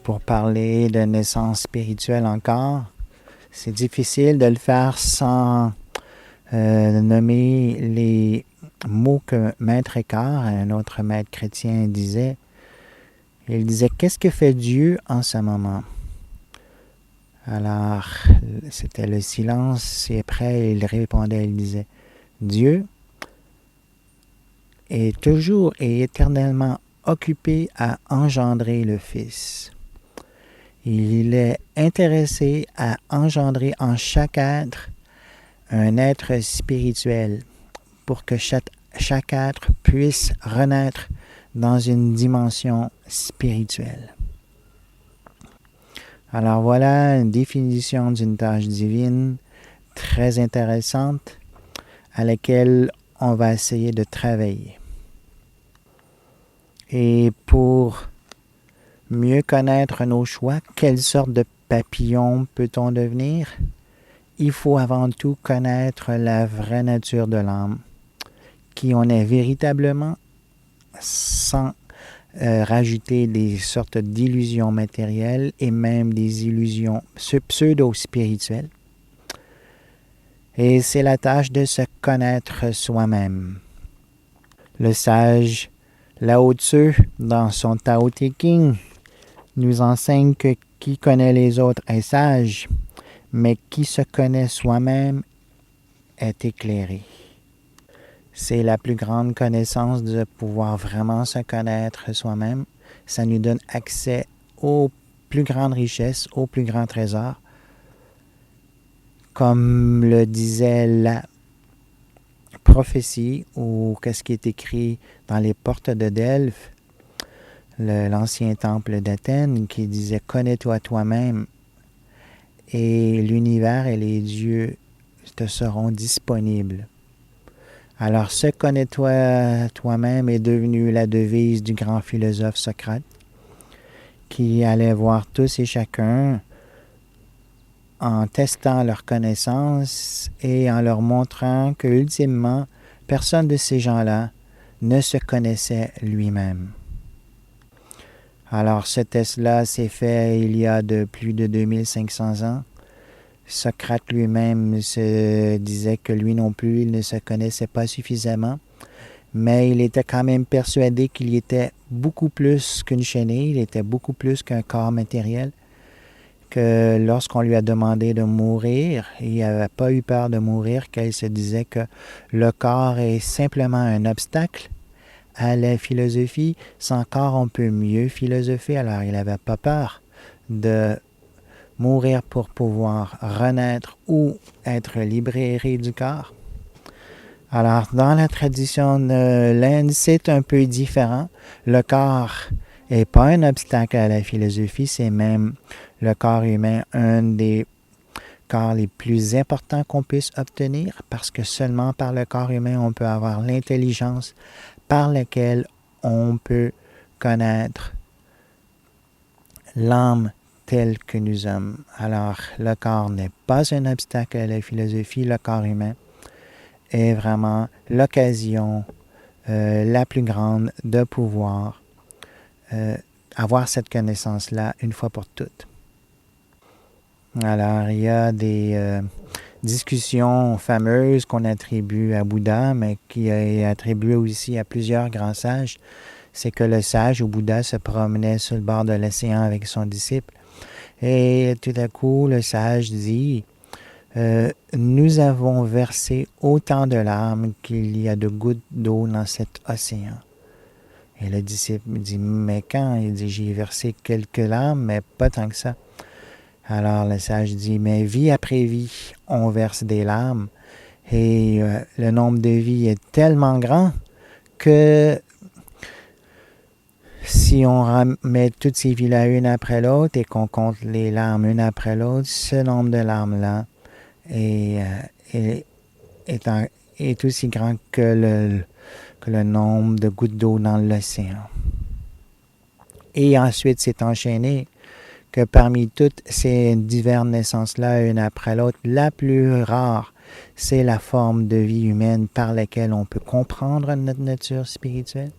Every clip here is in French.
pour parler de naissance spirituelle encore. C'est difficile de le faire sans nommer les mots que Maître Eckhart, un autre maître chrétien, disait. Il disait « Qu'est-ce que fait Dieu en ce moment ?» Alors, c'était le silence et après il répondait, il disait « Dieu est toujours et éternellement occupé à engendrer le Fils. Il est intéressé à engendrer en chaque être un être spirituel pour que chaque être puisse renaître dans une dimension spirituelle. » Alors voilà une définition d'une tâche divine très intéressante à laquelle on va essayer de travailler. Et pour mieux connaître nos choix, quelle sorte de papillon peut-on devenir? Il faut avant tout connaître la vraie nature de l'âme, qui on est véritablement, sans rajouter des sortes d'illusions matérielles et même des illusions pseudo-spirituelles. Et c'est la tâche de se connaître soi-même. Le sage Lao Tzu, dans son Tao Te Ching, nous enseigne que qui connaît les autres est sage, mais qui se connaît soi-même est éclairé. C'est la plus grande connaissance de pouvoir vraiment se connaître soi-même. Ça nous donne accès aux plus grandes richesses, aux plus grands trésors. Comme le disait la prophétie, ou qu'est-ce qui est écrit dans les portes de Delphes, l'ancien temple d'Athènes, qui disait « Connais-toi toi-même et l'univers et les dieux te seront disponibles. » Alors, ce « connais-toi toi-même » est devenu la devise du grand philosophe Socrate, qui allait voir tous et chacun en testant leur connaissance et en leur montrant que, ultimement, personne de ces gens-là ne se connaissait lui-même. Alors, ce test-là s'est fait il y a plus de 2500 ans. Socrate lui-même se disait que lui non plus, il ne se connaissait pas suffisamment, mais il était quand même persuadé qu'il était beaucoup plus qu'une chenille, il était beaucoup plus qu'un corps matériel, que lorsqu'on lui a demandé de mourir, il n'avait pas eu peur de mourir, qu'il se disait que le corps est simplement un obstacle à la philosophie. Sans corps, on peut mieux philosopher, alors il n'avait pas peur de mourir pour pouvoir renaître ou être libéré du corps. Alors, dans la tradition de l'Inde, c'est un peu différent. Le corps n'est pas un obstacle à la philosophie, c'est même le corps humain un des corps les plus importants qu'on puisse obtenir, parce que seulement par le corps humain, on peut avoir l'intelligence par laquelle on peut connaître l'âme telle que nous sommes. Alors, le corps n'est pas un obstacle à la philosophie, le corps humain est vraiment l'occasion la plus grande de pouvoir avoir cette connaissance-là une fois pour toutes. Alors, il y a des discussions fameuses qu'on attribue à Bouddha, mais qui est attribuée aussi à plusieurs grands sages. C'est que le sage ou Bouddha se promenait sur le bord de l'océan avec son disciple. Et tout à coup, le sage dit « Nous avons versé autant de larmes qu'il y a de gouttes d'eau dans cet océan. » Et le disciple dit « Mais quand ?» Il dit « J'ai versé quelques larmes, mais pas tant que ça. » Alors le sage dit « Mais vie après vie, on verse des larmes. Et le nombre de vies est tellement grand que si on met toutes ces vies-là une après l'autre et qu'on compte les larmes une après l'autre, ce nombre de larmes-là est aussi grand que le nombre de gouttes d'eau dans l'océan. » Et ensuite, c'est enchaîné que parmi toutes ces diverses naissances-là, une après l'autre, la plus rare, c'est la forme de vie humaine par laquelle on peut comprendre notre nature spirituelle.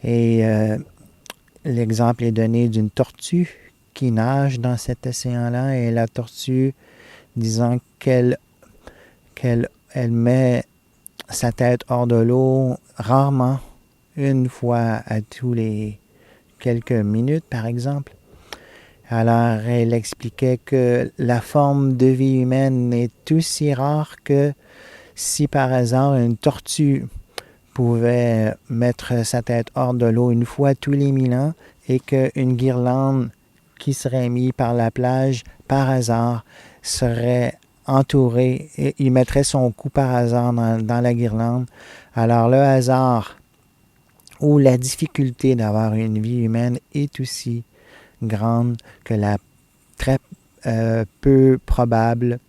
Et L'exemple est donné d'une tortue qui nage dans cet océan-là et la tortue, disant qu'elle met sa tête hors de l'eau rarement, une fois à tous les quelques minutes par exemple. Alors elle expliquait que la forme de vie humaine est aussi rare que si par hasard une tortue pouvait mettre sa tête hors de l'eau une fois tous les 1000 ans et qu'une guirlande qui serait mise par la plage par hasard serait entourée et il mettrait son cou par hasard dans la guirlande. Alors le hasard ou la difficulté d'avoir une vie humaine est aussi grande que la très peu probable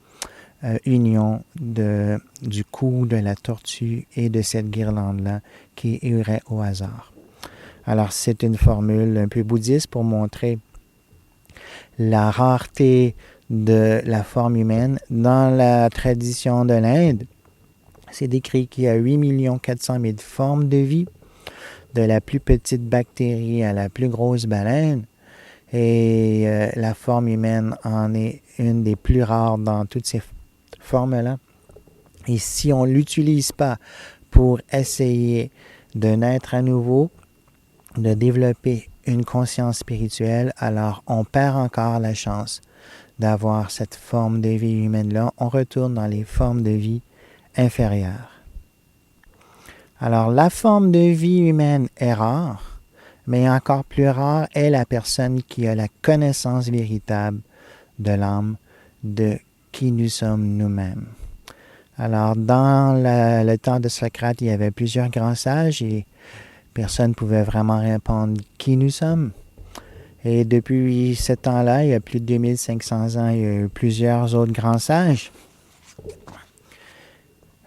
union du cou de la tortue et de cette guirlande-là qui irait au hasard. Alors c'est une formule un peu bouddhiste pour montrer la rareté de la forme humaine. Dans la tradition de l'Inde, c'est décrit qu'il y a 8 400 000 formes de vie, de la plus petite bactérie à la plus grosse baleine. Et la forme humaine en est une des plus rares dans toutes ces formes-là. Et si on ne l'utilise pas pour essayer de naître à nouveau, de développer une conscience spirituelle, alors on perd encore la chance d'avoir cette forme de vie humaine-là. On retourne dans les formes de vie inférieures. Alors la forme de vie humaine est rare, mais encore plus rare est la personne qui a la connaissance véritable de l'âme, de qui nous sommes nous-mêmes. Alors, dans le temps de Socrate, il y avait plusieurs grands sages et personne ne pouvait vraiment répondre qui nous sommes. Et depuis ce temps-là, il y a plus de 2500 ans, il y a eu plusieurs autres grands sages.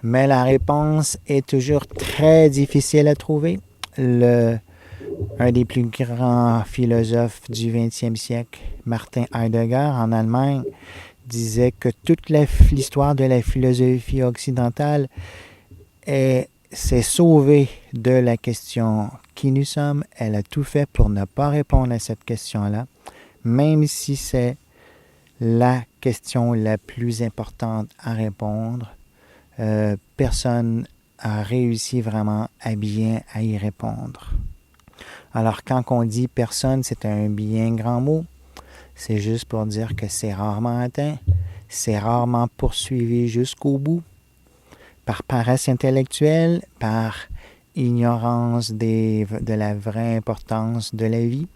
Mais la réponse est toujours très difficile à trouver. Un des plus grands philosophes du 20e siècle, Martin Heidegger, en Allemagne, disait que toute l'histoire de la philosophie occidentale s'est sauvée de la question qui nous sommes. Elle a tout fait pour ne pas répondre à cette question-là, même si c'est la question la plus importante à répondre. Personne a réussi vraiment à bien à y répondre. Alors quand on dit personne, c'est un bien grand mot. C'est juste pour dire que c'est rarement atteint, c'est rarement poursuivi jusqu'au bout, par paresse intellectuelle, par ignorance de la vraie importance de la vie,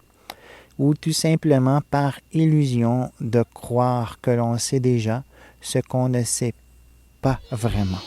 ou tout simplement par illusion de croire que l'on sait déjà ce qu'on ne sait pas vraiment.